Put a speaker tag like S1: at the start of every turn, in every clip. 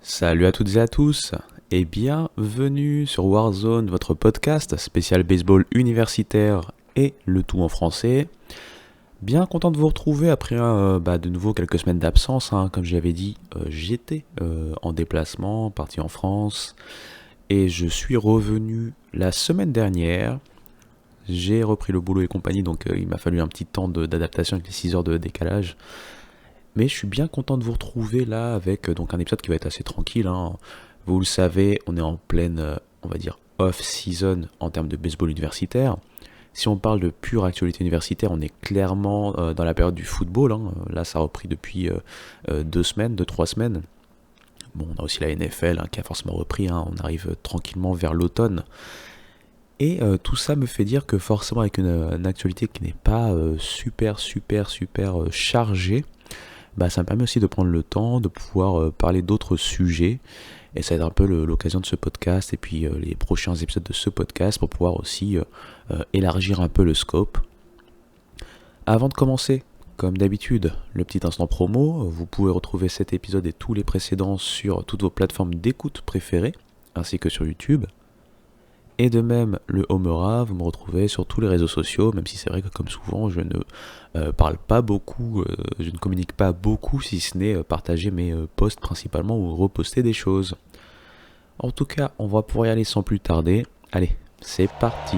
S1: Salut à toutes et à tous et bienvenue sur Warzone, votre podcast spécial baseball universitaire et le tout en français. Bien content de vous retrouver après de nouveau quelques semaines d'absence. Comme j'avais dit, j'étais en déplacement, parti en France et je suis revenu la semaine dernière. J'ai repris le boulot et compagnie, donc il m'a fallu un petit temps d'adaptation avec les 6 heures de décalage. Mais je suis bien content de vous retrouver là avec donc un épisode qui va être assez tranquille. Vous le savez, on est en pleine, on va dire, off-season en termes de baseball universitaire. Si on parle de pure actualité universitaire, on est clairement dans la période du football. Là, ça a repris depuis 2 semaines, 2-3 semaines. Bon, on a aussi la NFL qui a forcément repris. On arrive tranquillement vers l'automne. Et tout ça me fait dire que forcément avec une actualité qui n'est pas super chargée, ça me permet aussi de prendre le temps de pouvoir parler d'autres sujets. Et ça va être un peu l'occasion de ce podcast et puis les prochains épisodes de ce podcast pour pouvoir aussi élargir un peu le scope. Avant de commencer, comme d'habitude, le petit instant promo. Vous pouvez retrouver cet épisode et tous les précédents sur toutes vos plateformes d'écoute préférées, ainsi que sur YouTube. Et de même, le Homera, vous me retrouvez sur tous les réseaux sociaux, même si c'est vrai que comme souvent, je ne parle pas beaucoup, je ne communique pas beaucoup, si ce n'est partager mes posts principalement ou reposter des choses. En tout cas, on va pouvoir y aller sans plus tarder. Allez, c'est parti!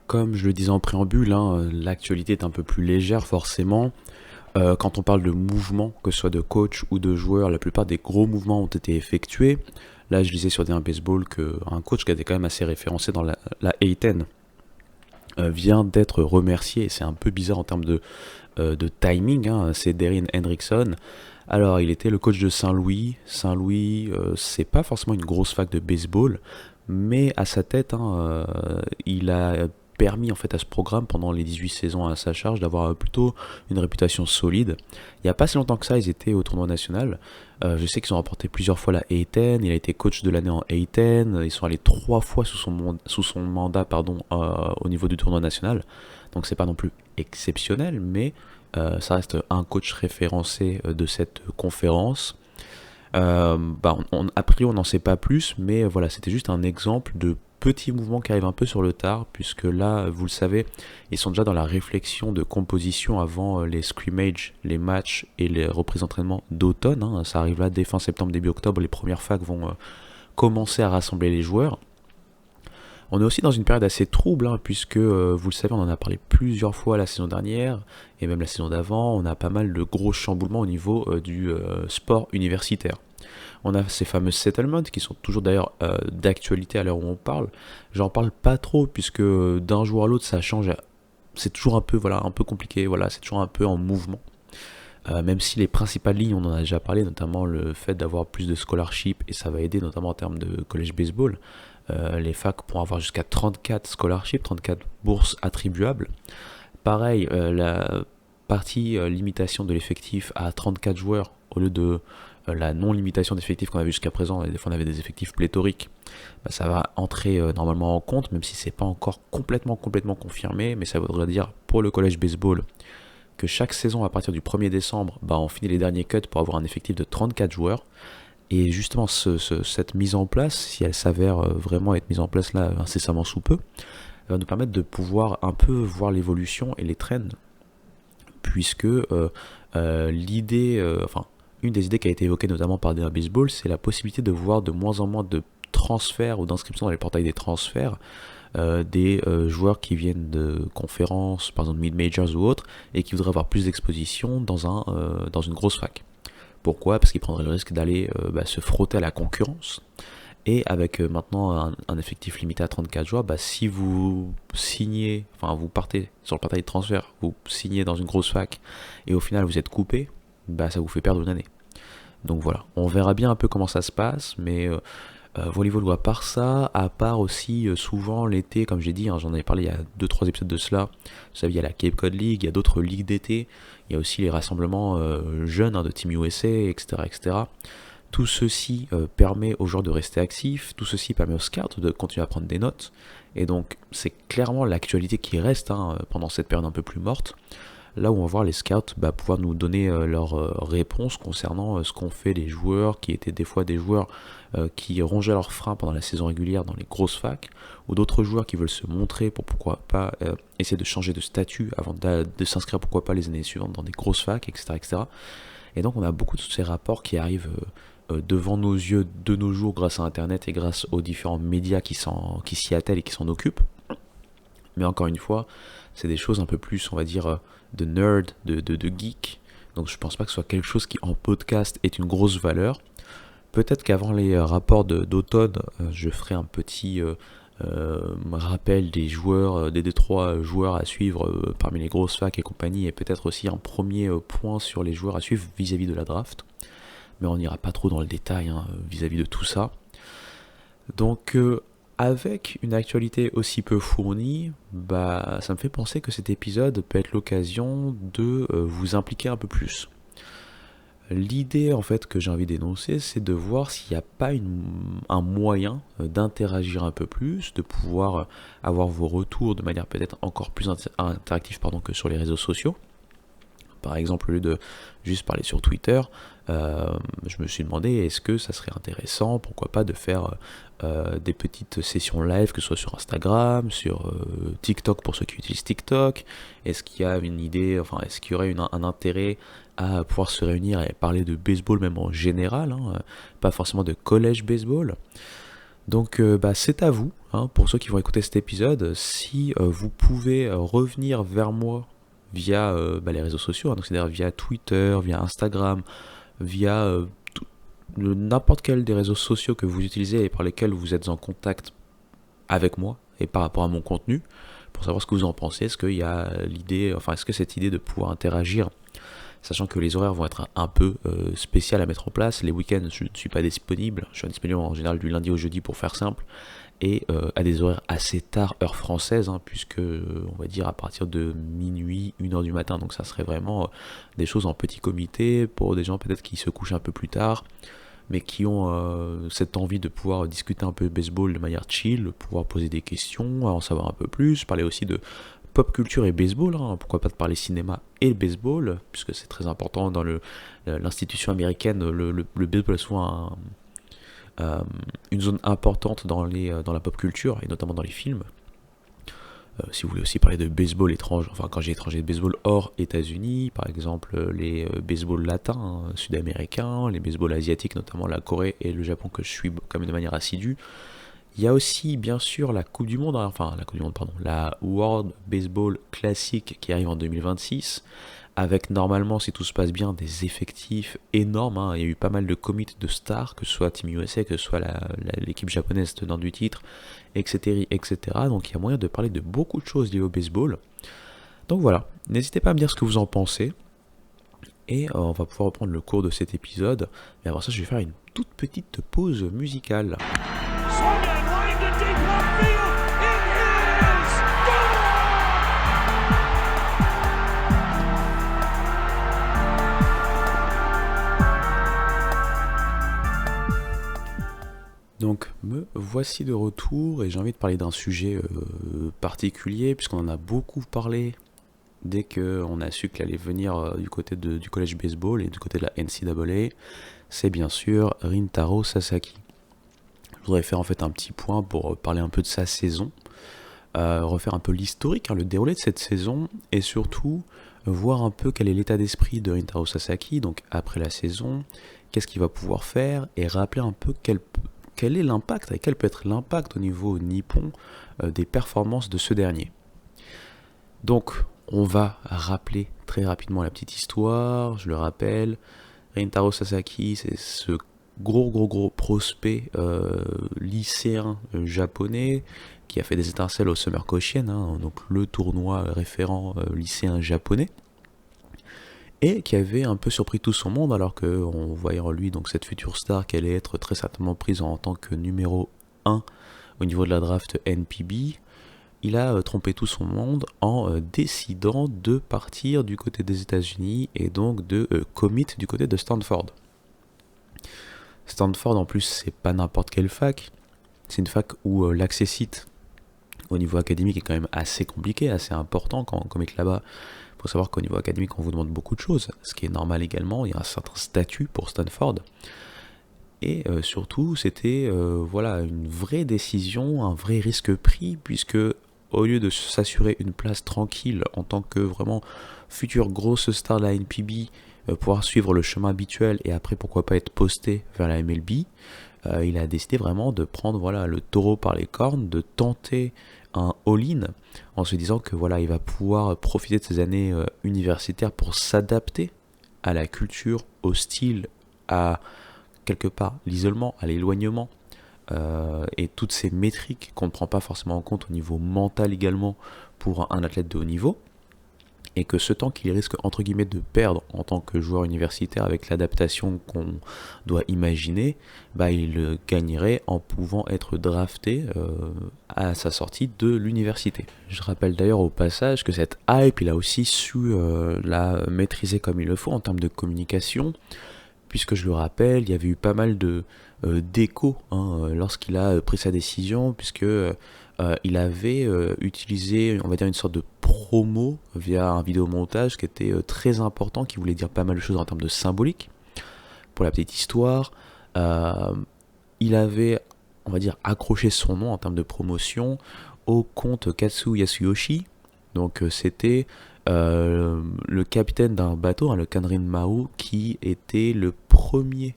S1: Comme je le disais en préambule, l'actualité est un peu plus légère forcément. Quand on parle de mouvements, que ce soit de coach ou de joueurs, la plupart des gros mouvements ont été effectués. Là, je lisais sur un baseball qu'un coach qui était quand même assez référencé dans la A10 vient d'être remercié. Et c'est un peu bizarre en termes de timing. C'est Darren Hendrickson. Alors, il était le coach de Saint-Louis. Saint-Louis, c'est pas forcément une grosse fac de baseball, mais à sa tête, il a permis en fait à ce programme pendant les 18 saisons à sa charge d'avoir plutôt une réputation solide. Il n'y a pas si longtemps que ça, ils étaient au tournoi national. Je sais qu'ils ont remporté plusieurs fois la A10, il a été coach de l'année en A10, ils sont allés 3 fois sous son mandat au niveau du tournoi national. Donc c'est pas non plus exceptionnel, mais ça reste un coach référencé de cette conférence. A priori on n'en sait pas plus, mais voilà, c'était juste un exemple de petits mouvements qui arrivent un peu sur le tard, puisque là, vous le savez, ils sont déjà dans la réflexion de composition avant les scrimmages, les matchs et les reprises d'entraînement d'automne. Ça arrive là dès fin septembre, début octobre, les premières facs vont commencer à rassembler les joueurs. On est aussi dans une période assez trouble, puisque vous le savez, on en a parlé plusieurs fois la saison dernière, et même la saison d'avant, on a pas mal de gros chamboulements au niveau du sport universitaire. On a ces fameux settlements qui sont toujours d'ailleurs d'actualité à l'heure où on parle. J'en parle pas trop, puisque d'un jour à l'autre ça change, c'est toujours un peu compliqué, c'est toujours un peu en mouvement. Même si les principales lignes, on en a déjà parlé, notamment le fait d'avoir plus de scholarships, et ça va aider notamment en termes de college baseball. Les facs pourront avoir jusqu'à 34 scholarships, 34 bourses attribuables. Pareil, la partie limitation de l'effectif à 34 joueurs au lieu de la non-limitation d'effectifs qu'on a vu jusqu'à présent, et des fois on avait des effectifs pléthoriques, ça va entrer normalement en compte, même si c'est pas encore complètement confirmé, mais ça voudrait dire pour le college baseball que chaque saison à partir du 1er décembre, on finit les derniers cuts pour avoir un effectif de 34 joueurs. Et justement, cette mise en place, si elle s'avère vraiment être mise en place là incessamment sous peu, va nous permettre de pouvoir un peu voir l'évolution et les trends, puisque une des idées qui a été évoquée notamment par Dana Baseball, c'est la possibilité de voir de moins en moins de transferts ou d'inscriptions dans les portails des transferts des joueurs qui viennent de conférences, par exemple mid-majors ou autres, et qui voudraient avoir plus d'exposition dans une grosse fac. Pourquoi ? Parce qu'ils prendraient le risque d'aller se frotter à la concurrence. Et avec maintenant un effectif limité à 34 joueurs, si vous signez, vous partez sur le portail de transfert, vous signez dans une grosse fac, et au final vous êtes coupé, ça vous fait perdre une année. Donc voilà, on verra bien un peu comment ça se passe, mais Volleyball à part ça, à part aussi souvent l'été, comme j'ai dit, j'en avais parlé il y a 2-3 épisodes de cela, vous savez, il y a la Cape Cod League, il y a d'autres ligues d'été, il y a aussi les rassemblements jeunes de Team USA, etc. Tout ceci permet aux joueurs de rester actifs, tout ceci permet aux scouts de continuer à prendre des notes, et donc c'est clairement l'actualité qui reste pendant cette période un peu plus morte, là où on va voir les scouts pouvoir nous donner leurs réponses concernant ce qu'ont fait les joueurs, qui étaient des fois des joueurs qui rongeaient leurs freins pendant la saison régulière dans les grosses facs, ou d'autres joueurs qui veulent se montrer pour pourquoi pas essayer de changer de statut avant de s'inscrire pourquoi pas les années suivantes dans des grosses facs, etc. etc. Et donc on a beaucoup de ces rapports qui arrivent devant nos yeux de nos jours grâce à Internet et grâce aux différents médias qui s'y attellent et qui s'en occupent. Mais encore une fois, c'est des choses un peu plus, on va dire, de nerd, de geek. Donc je pense pas que ce soit quelque chose qui en podcast est une grosse valeur. Peut-être qu'avant les rapports d'automne, je ferai un petit rappel des joueurs, des 2-3 joueurs à suivre parmi les grosses facs et compagnie, et peut-être aussi un premier point sur les joueurs à suivre vis-à-vis de la draft. Mais on n'ira pas trop dans le détail vis-à-vis de tout ça. Donc avec une actualité aussi peu fournie, ça me fait penser que cet épisode peut être l'occasion de vous impliquer un peu plus. L'idée en fait que j'ai envie d'énoncer, c'est de voir s'il n'y a pas un moyen d'interagir un peu plus, de pouvoir avoir vos retours de manière peut-être encore plus interactive que sur les réseaux sociaux. Par exemple, au lieu de juste parler sur Twitter, je me suis demandé est-ce que ça serait intéressant, pourquoi pas, de faire des petites sessions live, que ce soit sur Instagram, sur TikTok pour ceux qui utilisent TikTok. Est-ce qu'il y a une idée, est-ce qu'il y aurait un intérêt à pouvoir se réunir et parler de baseball même en général, pas forcément de college baseball. Donc c'est à vous, pour ceux qui vont écouter cet épisode, si vous pouvez revenir vers moi via les réseaux sociaux, donc c'est-à-dire via Twitter, via Instagram, via n'importe quel des réseaux sociaux que vous utilisez et par lesquels vous êtes en contact avec moi et par rapport à mon contenu, pour savoir ce que vous en pensez. Est-ce qu'il y a est-ce que cette idée de pouvoir interagir, sachant que les horaires vont être un peu spéciales à mettre en place. Les week-ends, je ne suis pas disponible. Je suis disponible en général du lundi au jeudi pour faire simple. Et à des horaires assez tard, heure française, puisque on va dire à partir de minuit, 1h du matin. Donc ça serait vraiment des choses en petit comité pour des gens peut-être qui se couchent un peu plus tard, mais qui ont cette envie de pouvoir discuter un peu de baseball de manière chill, pouvoir poser des questions, en savoir un peu plus, parler aussi de pop culture et baseball, pourquoi pas de parler cinéma et baseball, puisque c'est très important dans l'institution américaine, le baseball est souvent une zone importante dans la pop culture, et notamment dans les films. Si vous voulez aussi parler de baseball étrange, quand j'ai étranger de baseball hors États-Unis, par exemple les baseballs latins, sud-américains, les baseballs asiatiques, notamment la Corée et le Japon que je suis quand même de manière assidue. Il y a aussi bien sûr la Coupe du Monde, la World Baseball Classic qui arrive en 2026, avec normalement, si tout se passe bien, des effectifs énormes. Il y a eu pas mal de commits de stars, que ce soit Team USA, que ce soit l'équipe japonaise tenant du titre, etc., etc. Donc il y a moyen de parler de beaucoup de choses liées au baseball. Donc voilà, n'hésitez pas à me dire ce que vous en pensez. Et on va pouvoir reprendre le cours de cet épisode. Mais avant ça, je vais faire une toute petite pause musicale. Donc me voici de retour et j'ai envie de parler d'un sujet particulier puisqu'on en a beaucoup parlé dès qu'on a su qu'il allait venir du côté du college baseball et du côté de la NCAA. C'est bien sûr Rintaro Sasaki. Je voudrais faire en fait un petit point pour parler un peu de sa saison, refaire un peu l'historique, le déroulé de cette saison et surtout voir un peu quel est l'état d'esprit de Rintaro Sasaki, donc après la saison, qu'est-ce qu'il va pouvoir faire et rappeler un peu quel est l'impact et quel peut être l'impact au niveau nippon des performances de ce dernier. Donc on va rappeler très rapidement la petite histoire. Je le rappelle, Rintaro Sasaki, c'est ce gros prospect lycéen japonais qui a fait des étincelles au Summer Koshien, donc le tournoi référent lycéen japonais, et qui avait un peu surpris tout son monde alors qu'on voyait en lui donc cette future star qui allait être très certainement prise en tant que numéro 1 au niveau de la draft NPB. Il a trompé tout son monde en décidant de partir du côté des États-Unis et donc de commit du côté de Stanford. Stanford, en plus, c'est pas n'importe quelle fac. C'est une fac où l'accessite au niveau académique est quand même assez compliqué, assez important quand on est là-bas. Il faut savoir qu'au niveau académique, on vous demande beaucoup de choses, ce qui est normal également. Il y a un certain statut pour Stanford. Et surtout, c'était voilà, une vraie décision, un vrai risque pris, puisque au lieu de s'assurer une place tranquille en tant que vraiment future grosse star de la NPB, pouvoir suivre le chemin habituel et après pourquoi pas être posté vers la MLB, il a décidé vraiment de prendre voilà, le taureau par les cornes, de tenter un all-in en se disant que voilà, il va pouvoir profiter de ses années universitaires pour s'adapter à la culture, au style, à quelque part l'isolement, à l'éloignement et toutes ces métriques qu'on ne prend pas forcément en compte au niveau mental également pour un athlète de haut niveau, et que ce temps qu'il risque entre guillemets de perdre en tant que joueur universitaire avec l'adaptation qu'on doit imaginer, bah, il le gagnerait en pouvant être drafté à sa sortie de l'université. Je rappelle d'ailleurs au passage que cette hype, il a aussi su la maîtriser comme il le faut en termes de communication, puisque je le rappelle, il y avait eu pas mal de d'échos lorsqu'il a pris sa décision, puisque il avait utilisé, on va dire, une sorte de promo via un vidéomontage qui était très important, qui voulait dire pas mal de choses en termes de symbolique. Pour la petite histoire, il avait, on va dire, accroché son nom en termes de promotion au comte Katsu Yasuyoshi. Donc c'était le capitaine d'un bateau, le Kanrin Maru, qui était le premier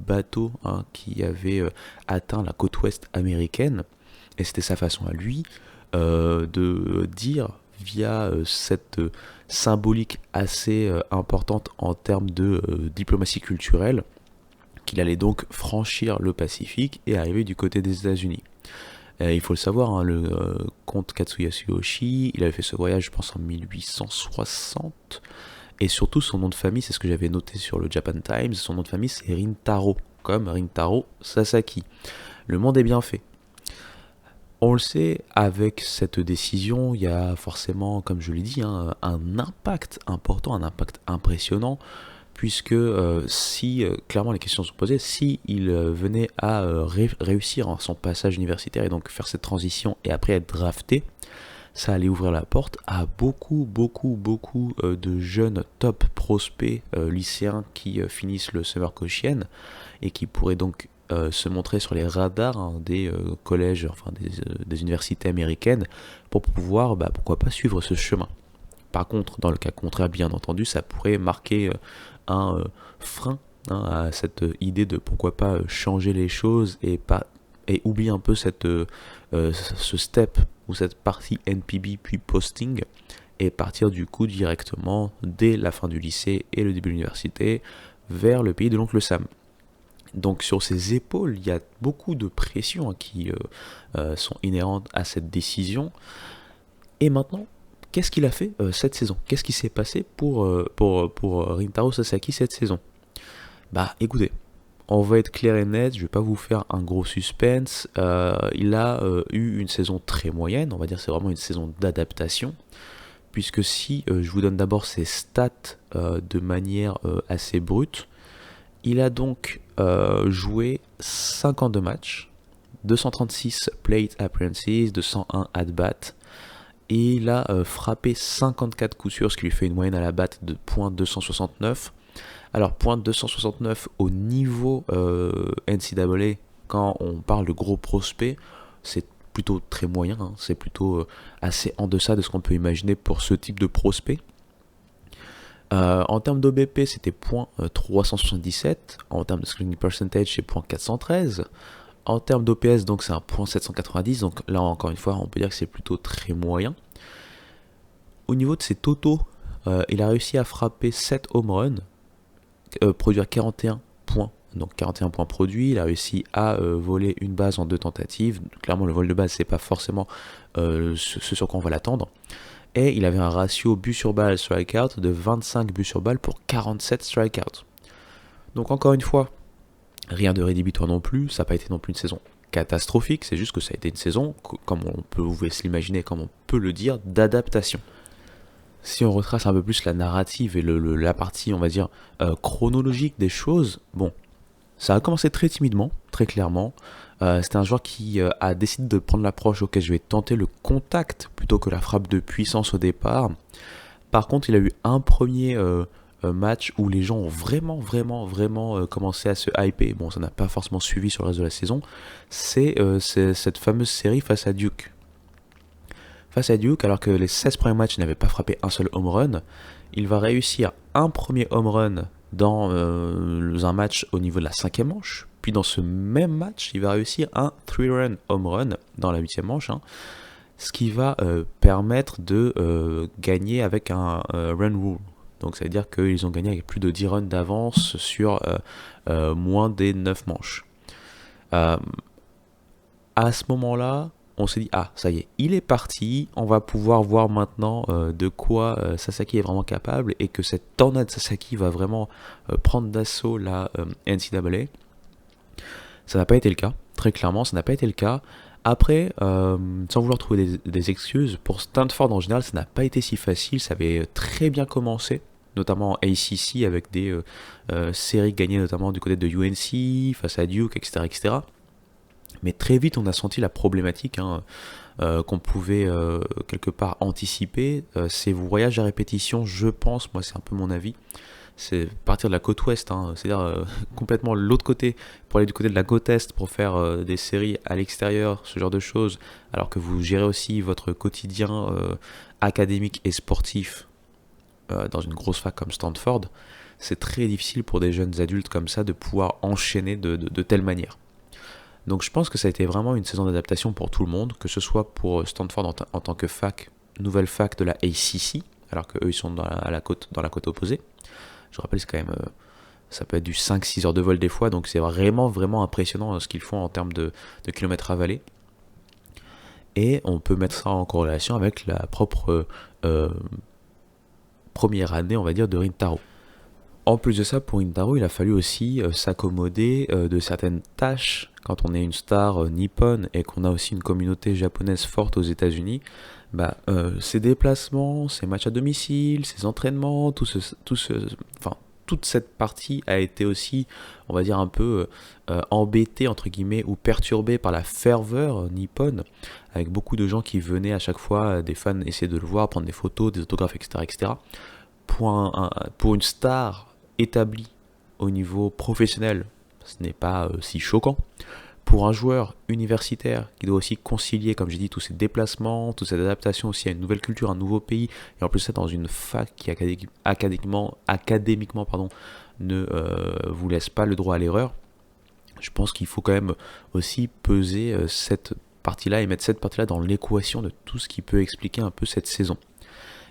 S1: bateau qui avait atteint la côte ouest américaine. Et c'était sa façon à lui de dire via cette symbolique assez importante en termes de diplomatie culturelle qu'il allait donc franchir le Pacifique et arriver du côté des États-Unis. Il faut le savoir, le comte Katsuya Tsuyoshi, il avait fait ce voyage, je pense, en 1860. Et surtout, son nom de famille, c'est ce que j'avais noté sur le Japan Times, son nom de famille, c'est Rintaro, comme Rintaro Sasaki. Le monde est bien fait. On le sait, avec cette décision, il y a forcément, comme je l'ai dit, un impact important, un impact impressionnant, puisque si, clairement les questions sont posées, si il venait à réussir son passage universitaire et donc faire cette transition et après être drafté, ça allait ouvrir la porte à beaucoup de jeunes top prospects lycéens qui finissent le Summer Koshien et qui pourraient donc se montrer sur les radars des collèges, enfin des universités américaines pour pouvoir, pourquoi pas, suivre ce chemin. Par contre, dans le cas contraire, bien entendu, ça pourrait marquer un frein à cette idée de pourquoi pas changer les choses et oublier un peu ce step ou cette partie NPB puis posting et partir du coup directement dès la fin du lycée et le début de l'université vers le pays de l'oncle Sam. Donc sur ses épaules, il y a beaucoup de pressions qui sont inhérentes à cette décision. Et maintenant, qu'est-ce qu'il a fait cette saison? Qu'est-ce qui s'est passé pour Rintaro Sasaki cette saison? Écoutez, on va être clair et net, je vais pas vous faire un gros suspense. Il a eu une saison très moyenne, on va dire c'est vraiment une saison d'adaptation. Puisque si je vous donne d'abord ses stats de manière assez brute, il a donc joué 52 matchs, 236 plate appearances, 201 at-bat, et il a frappé 54 coups sûrs, ce qui lui fait une moyenne à la batte de .269. Alors .269 au niveau NCAA, quand on parle de gros prospects, c'est plutôt très moyen, c'est plutôt assez en deçà de ce qu'on peut imaginer pour ce type de prospect. En termes d'OBP, c'était .377. En termes de scoring percentage, c'est .413. En termes d'OPS, donc c'est un .790. Donc là, encore une fois, on peut dire que c'est plutôt très moyen. Au niveau de ses totaux, il a réussi à frapper 7 home runs, produire 41 points. Donc 41 points produits. Il a réussi à voler une base en 2 tentatives. Clairement, le vol de base, c'est pas forcément ce sur quoi on va l'attendre. Et il avait un ratio but sur balle strikeout de 25 buts sur balle pour 47 strikeouts. Donc encore une fois, rien de rédhibitoire non plus, ça n'a pas été non plus une saison catastrophique, c'est juste que ça a été une saison, comme on peut vous l'imaginer, comme on peut le dire, d'adaptation. Si on retrace un peu plus la narrative et la partie, on va dire, chronologique des choses, bon, Ça a commencé très timidement, très clairement. C'était un joueur qui a décidé de prendre l'approche, ok, je vais tenter le contact plutôt que la frappe de puissance au départ. Par contre, il a eu un premier match où les gens ont vraiment commencé à se hyper. Bon, ça n'a pas forcément suivi sur le reste de la saison. C'est cette fameuse série face à Duke. Face à Duke, alors que les 16 premiers matchs n'avaient pas frappé un seul home run, il va réussir un premier home run dans un match au niveau de la 5e manche. Puis dans ce même match, il va réussir un 3-run home run dans la 8e manche. Ce qui va permettre de gagner avec un run rule. Donc ça veut dire qu'ils ont gagné avec plus de 10 runs d'avance sur moins des 9 manches. À ce moment-là, on s'est dit, ah, ça y est, il est parti, on va pouvoir voir maintenant de quoi Sasaki est vraiment capable et que cette tornade Sasaki va vraiment prendre d'assaut la NCAA. Ça n'a pas été le cas, très clairement, ça n'a pas été le cas. Après, sans vouloir trouver des excuses, pour Stanford en général, ça n'a pas été si facile, ça avait très bien commencé, notamment en ACC avec des séries gagnées notamment du côté de UNC, face à Duke, etc. Mais très vite, on a senti la problématique qu'on pouvait quelque part anticiper. Ces voyages à répétition, je pense, moi c'est un peu mon avis, c'est partir de la côte ouest, c'est-à-dire complètement l'autre côté, pour aller du côté de la côte est, pour faire des séries à l'extérieur, ce genre de choses, alors que vous gérez aussi votre quotidien académique et sportif dans une grosse fac comme Stanford, c'est très difficile pour des jeunes adultes comme ça de pouvoir enchaîner de telle manière. Donc je pense que ça a été vraiment une saison d'adaptation pour tout le monde, que ce soit pour Stanford en tant que fac, nouvelle fac de la ACC, alors qu'eux ils sont dans la côte opposée. Je rappelle, c'est quand même, ça peut être du 5-6 heures de vol des fois, donc c'est vraiment impressionnant ce qu'ils font en termes de kilomètres avalés. Et on peut mettre ça en corrélation avec la propre première année, on va dire, de Rintaro. En plus de ça, pour Rintaro, il a fallu aussi s'accommoder de certaines tâches quand on est une star nippone et qu'on a aussi une communauté japonaise forte aux États-Unis. Ses déplacements, ses matchs à domicile, ses entraînements, toute cette partie a été aussi, on va dire, un peu embêtée, entre guillemets, ou perturbée par la ferveur nippone, avec beaucoup de gens qui venaient à chaque fois, des fans essayer de le voir, prendre des photos, des autographes, etc. Pour une star établie au niveau professionnel, ce n'est pas si choquant. Pour un joueur universitaire qui doit aussi concilier, comme j'ai dit, tous ses déplacements, toute cette adaptation aussi à une nouvelle culture, un nouveau pays, et en plus ça dans une fac qui académiquement ne vous laisse pas le droit à l'erreur, je pense qu'il faut quand même aussi peser cette partie-là et mettre cette partie-là dans l'équation de tout ce qui peut expliquer un peu cette saison.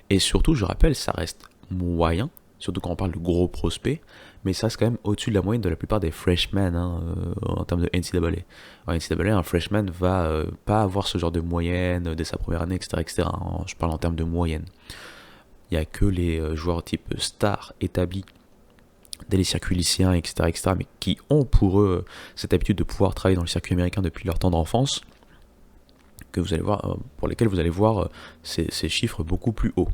S1: Et surtout, je rappelle, ça reste moyen, surtout quand on parle de gros prospects, mais ça reste quand même au-dessus de la moyenne de la plupart des freshmen en termes de NCAA. En NCAA, un freshman va pas avoir ce genre de moyenne dès sa première année, etc. Je parle en termes de moyenne. Il n'y a que les joueurs type star établis dès les circuits lycéens, etc., mais qui ont pour eux cette habitude de pouvoir travailler dans le circuit américain depuis leur temps d'enfance, que vous allez voir, pour lesquels vous allez voir ces chiffres beaucoup plus hauts.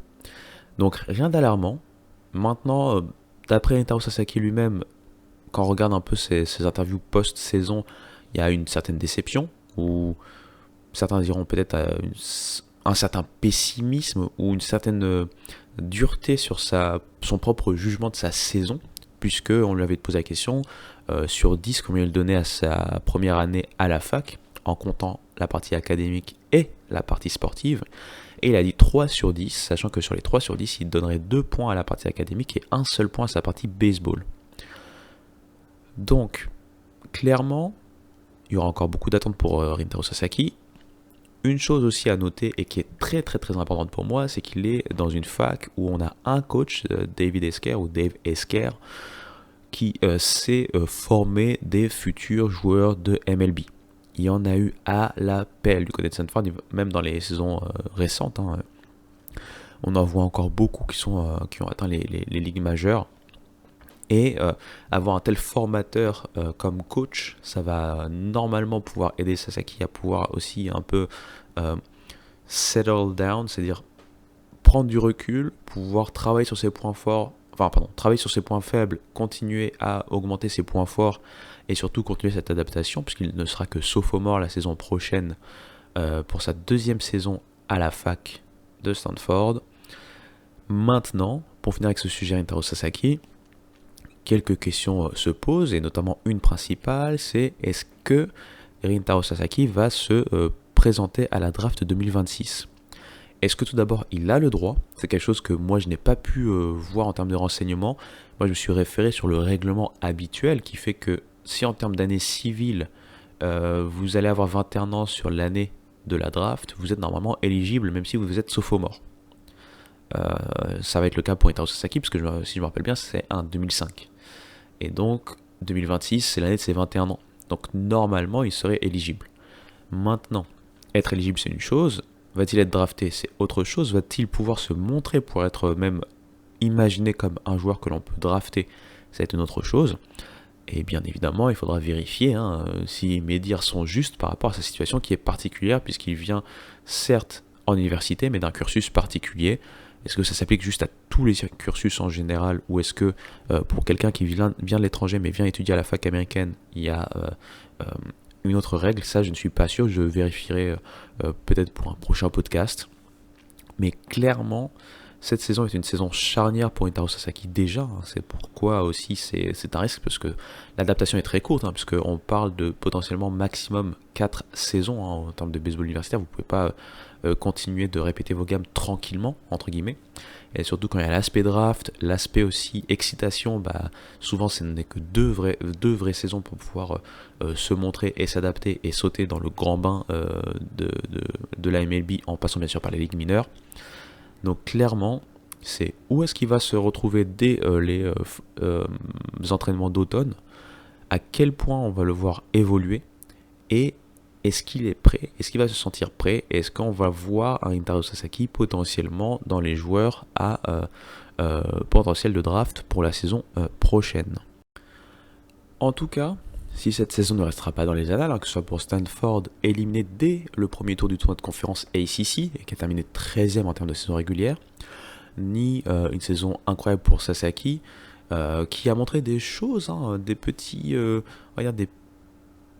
S1: Donc rien d'alarmant. Maintenant, d'après Rintaro Sasaki lui-même, quand on regarde un peu ses interviews post-saison, il y a une certaine déception, ou certains diront peut-être un certain pessimisme, ou une certaine dureté sur son propre jugement de sa saison, puisque on lui avait posé la question, sur 10, combien il donnait à sa première année à la fac, en comptant la partie académique et la partie sportive. Et il a dit 3 sur 10, sachant que sur les 3 sur 10, il donnerait 2 points à la partie académique et un seul point à sa partie baseball. Donc, clairement, il y aura encore beaucoup d'attentes pour Rintaro Sasaki. Une chose aussi à noter et qui est très importante pour moi, c'est qu'il est dans une fac où on a un coach, Dave Esker, qui sait former des futurs joueurs de MLB. Il y en a eu à l'appel du côté de Stanford, même dans les saisons récentes. On en voit encore beaucoup qui ont atteint les ligues majeures. Et avoir un tel formateur comme coach, ça va normalement pouvoir aider Sasaki à pouvoir aussi un peu settle down, c'est-à-dire prendre du recul, pouvoir travailler sur ses points forts travailler sur ses points faibles, continuer à augmenter ses points forts et surtout continuer cette adaptation puisqu'il ne sera que sophomore la saison prochaine pour sa deuxième saison à la fac de Stanford. Maintenant, pour finir avec ce sujet Rintaro Sasaki, quelques questions se posent et notamment une principale, c'est est-ce que Rintaro Sasaki va se présenter à la draft 2026 ? Est-ce que tout d'abord il a le droit ? C'est quelque chose que moi je n'ai pas pu voir en termes de renseignements. Moi je me suis référé sur le règlement habituel qui fait que si en termes d'année civile vous allez avoir 21 ans sur l'année de la draft, vous êtes normalement éligible même si vous êtes sophomore. Ça va être le cas pour Rintaro Sasaki parce que si je me rappelle bien c'est un 2005. Et donc 2026 c'est l'année de ses 21 ans. Donc normalement il serait éligible. Maintenant, être éligible c'est une chose. Va-t-il être drafté ? C'est autre chose. Va-t-il pouvoir se montrer pour être même imaginé comme un joueur que l'on peut drafter ? C'est une autre chose. Et bien évidemment, il faudra vérifier si mes dires sont justes par rapport à sa situation qui est particulière, puisqu'il vient certes en université, mais d'un cursus particulier. Est-ce que ça s'applique juste à tous les cursus en général, ou est-ce que pour quelqu'un qui vient de l'étranger, mais vient étudier à la fac américaine, il y a une autre règle? Ça, je ne suis pas sûr, je vérifierai peut-être pour un prochain podcast. Mais clairement, cette saison est une saison charnière pour Rintaro Sasaki déjà. C'est pourquoi aussi c'est un risque, parce que l'adaptation est très courte, puisqu'on parle de potentiellement maximum 4 saisons en termes de baseball universitaire. Vous ne pouvez pas continuer de répéter vos gammes tranquillement, entre guillemets. Et surtout quand il y a l'aspect draft, l'aspect aussi excitation, souvent ce n'est que deux vraies saisons pour pouvoir se montrer et s'adapter et sauter dans le grand bain de la MLB en passant bien sûr par les ligues mineures. Donc clairement, c'est où est-ce qu'il va se retrouver dès les entraînements d'automne, à quel point on va le voir évoluer, et est-ce qu'il est prêt, est-ce qu'il va se sentir prêt, est-ce qu'on va voir un Rintaro Sasaki potentiellement dans les joueurs à potentiel de draft pour la saison prochaine. En tout cas, si cette saison ne restera pas dans les annales, que ce soit pour Stanford, éliminé dès le premier tour du tournoi de conférence ACC, et qui a terminé 13e en termes de saison régulière, ni une saison incroyable pour Sasaki, qui a montré des choses, des petits, des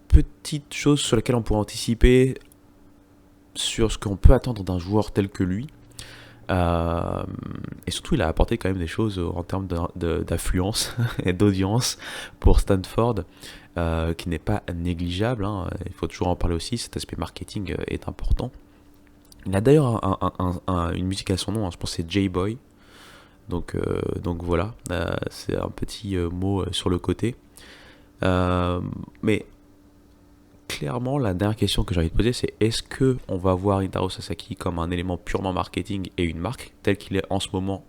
S1: petites choses sur lesquelles on pourrait anticiper sur ce qu'on peut attendre d'un joueur tel que lui. Et surtout, il a apporté quand même des choses en termes d'affluence et d'audience pour Stanford, qui n'est pas négligeable. Il faut toujours en parler aussi, cet aspect marketing est important. Il a d'ailleurs une musique à son nom, je pense que c'est J-Boy. Donc voilà, c'est un petit mot sur le côté. Mais clairement, la dernière question que j'ai envie de poser, c'est est-ce qu'on va voir Rintaro Sasaki comme un élément purement marketing et une marque, tel qu'il est en ce moment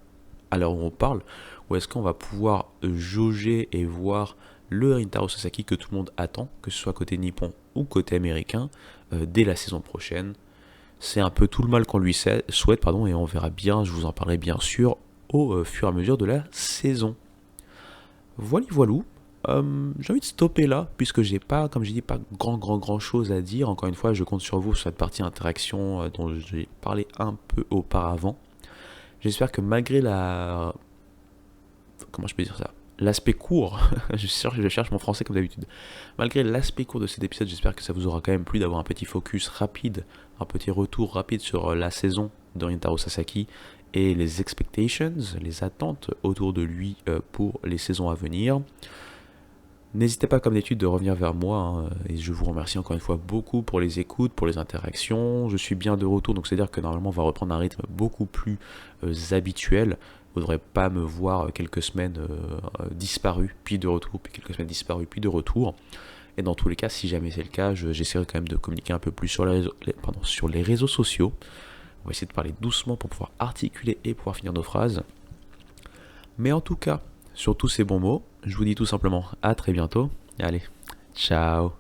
S1: à l'heure où on parle, ou est-ce qu'on va pouvoir jauger et voir le Rintaro Sasaki que tout le monde attend, que ce soit côté nippon ou côté américain, dès la saison prochaine. C'est un peu tout le mal qu'on lui souhaite, et on verra bien, je vous en parlerai bien sûr au fur et à mesure de la saison. Voilou. J'ai envie de stopper là, puisque j'ai pas, comme j'ai dit, pas grand chose à dire. Encore une fois, je compte sur vous sur cette partie interaction dont j'ai parlé un peu auparavant. J'espère que malgré l'aspect court, je cherche mon français comme d'habitude. Malgré l'aspect court de cet épisode, j'espère que ça vous aura quand même plu d'avoir un petit focus rapide, un petit retour rapide sur la saison de Rintaro Sasaki et les expectations, les attentes autour de lui pour les saisons à venir. N'hésitez pas comme d'habitude de revenir vers moi, et je vous remercie encore une fois beaucoup pour les écoutes, pour les interactions. Je suis bien de retour, donc c'est-à-dire que normalement on va reprendre un rythme beaucoup plus habituel. Vous ne devrez pas me voir quelques semaines disparu, puis de retour, puis quelques semaines disparu, puis de retour. Et dans tous les cas, si jamais c'est le cas, j'essaierai quand même de communiquer un peu plus sur les réseaux sociaux. On va essayer de parler doucement pour pouvoir articuler et pouvoir finir nos phrases. Mais en tout cas, sur tous ces bons mots, je vous dis tout simplement à très bientôt. Allez, ciao.